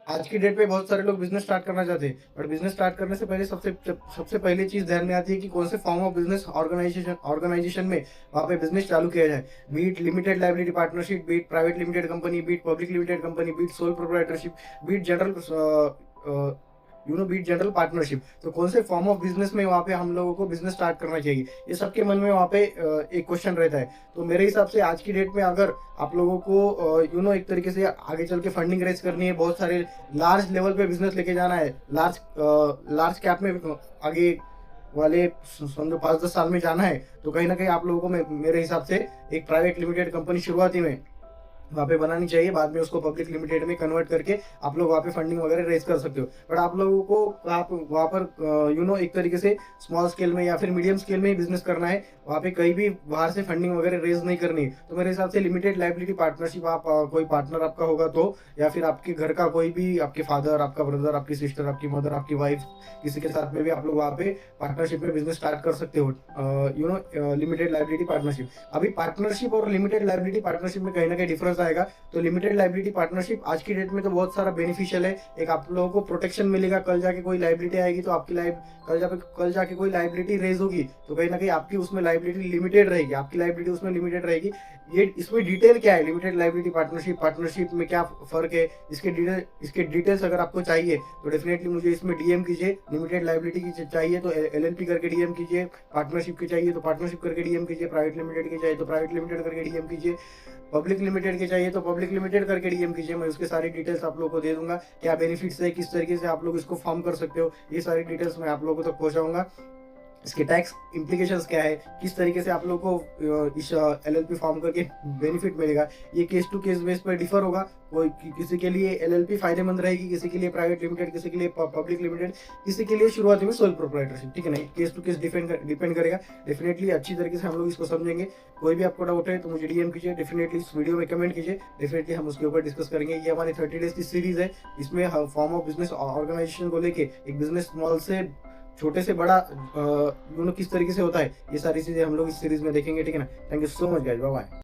आज की डेट पे बहुत सारे लोग बिजनेस स्टार्ट करना चाहते हैं, बट बिजनेस स्टार्ट करने से पहले सबसे पहले चीज ध्यान में आती है कि कौन से फॉर्म ऑफ बिजनेस ऑर्गेनाइजेशन में वहाँ पे बिजनेस चालू किया जाए। Be it limited liability partnership, be it private limited company, be it public limited company, be it sole proprietorship, be it general be it general partnership. तो कौन से फॉर्म ऑफ बिजनेस में वहाँ पे हम लोगों को बिजनेस स्टार्ट करना चाहिए, ये सबके मन में वहाँ पे एक क्वेश्चन रहता है। तो मेरे हिसाब से आज की डेट में अगर आप लोगों को एक तरीके से आगे चल के फंडिंग रेज करनी है, बहुत सारे लार्ज लेवल पे बिजनेस लेके जाना है, लार्ज कैप में आगे वाले समझो 5-10 साल में जाना है, तो कहीं ना कहीं आप लोगों को मेरे हिसाब से एक प्राइवेट लिमिटेड कंपनी शुरुआती में वहाँ पे बनानी चाहिए। बाद में उसको पब्लिक लिमिटेड में कन्वर्ट करके आप लोग वहाँ पे फंडिंग वगैरह रेज कर सकते हो। बट आप लोगों को आप वहाँ पर एक तरीके से स्मॉल स्केल में या फिर मीडियम स्केल में ही बिजनेस करना है, वहाँ पे कहीं भी बाहर से फंडिंग वगैरह रेज नहीं करनी है। तो मेरे हिसाब से लिमिटेड लाइबिलिटी पार्टनरशिप, आप कोई पार्टनर आपका होगा तो, या फिर आपके घर का कोई भी, आपके फादर, आपका ब्रदर, आपकी सिस्टर, आपकी मदर, आपकी वाइफ, किसी के साथ में भी आप लोग वहाँ पे पार्टनरशिप में बिजनेस स्टार्ट कर सकते हो। Limited liability partnership. अभी पार्टनरशिप और लिमिटेड लाइबिलिटी पार्टनरशिप में कहीं ना कहीं डिफरेंस आएगा। तो लिमिटेड लाइबिलिटी पार्टनरशिप आज की डेट में तो बहुत सारा बेनिफिशियल है। एक आप लोगों को प्रोटेक्शन मिलेगा, कल जाके कोई लाइबिलिटी आएगी तो आपकी कल जाके कोई लाइबिलिटी रेज होगी तो कहीं ना कहीं आपकी उसमें लाइबिलिटी लिमिटेड रहेगी, आपकी लाइबिलिटी उसमें लिमिटेड रहेगी। ये इसमें डिटेल क्या है, लिमिटेड लाइबिलिटी पार्टनरशिप में क्या फर्क है, इसके डिटेल्स अगर आपको चाहिए तो डेफिनेटली मुझे इसमें डीएम कीजिए। लिमिटेड लाइबिलिटी की चाहिए तो एलएलपी करके डीएम कीजिए, पार्टनरशिप की चाहिए तो पार्टनरशिप करके डीएम कीजिए, प्राइवेट लिमिटेड की चाहिए तो प्राइवेट लिमिटेड करके डीएम कीजिए, पब्लिक लिमिटेड के चाहिए तो पब्लिक लिमिटेड करके डीएम कीजिए। मैं उसके सारी डिटेल्स आप लोगों को दे दूंगा, क्या बेनिफिट्स है, किस तरीके से आप लोग इसको फॉर्म कर सकते हो, ये सारी डिटेल्स मैं आप लोगों तक पहुंचाऊंगा। इसके टैक्स इम्प्लीकेशंस क्या है, किस तरीके से आप लोग को इस एलएलपी फॉर्म करके बेनिफिट मिलेगा, ये केस टू केस बेस पर डिफर होगा। कोई किसी के लिए एलएलपी फायदेमंद रहेगी, किसी के लिए प्राइवेट लिमिटेड, किसी के लिए पब्लिक लिमिटेड, किसी के लिए शुरुआती में सोल प्रोप्राइटरशिप। ठीक है ना, केस टू केस डिपेंड करेगा। डेफिनेटली अच्छी तरीके से हम लोग इसको समझेंगे। कोई भी आपको डाउट है तो मुझे डीएम कीजिए, डेफिनेटली इस वीडियो में कमेंट कीजिए, डेफिनेटली हम उसके ऊपर डिस्कस करेंगे। ये हमारी 30 डेज की सीरीज है, इसमें फॉर्म ऑफ बिजनेस ऑर्गेनाइजेशन को लेके, एक बिजनेस मॉल से छोटे से बड़ा किस तरीके से होता है, ये सारी चीजें हम लोग इस सीरीज में देखेंगे। ठीक है ना, thank you so much guys, bye bye.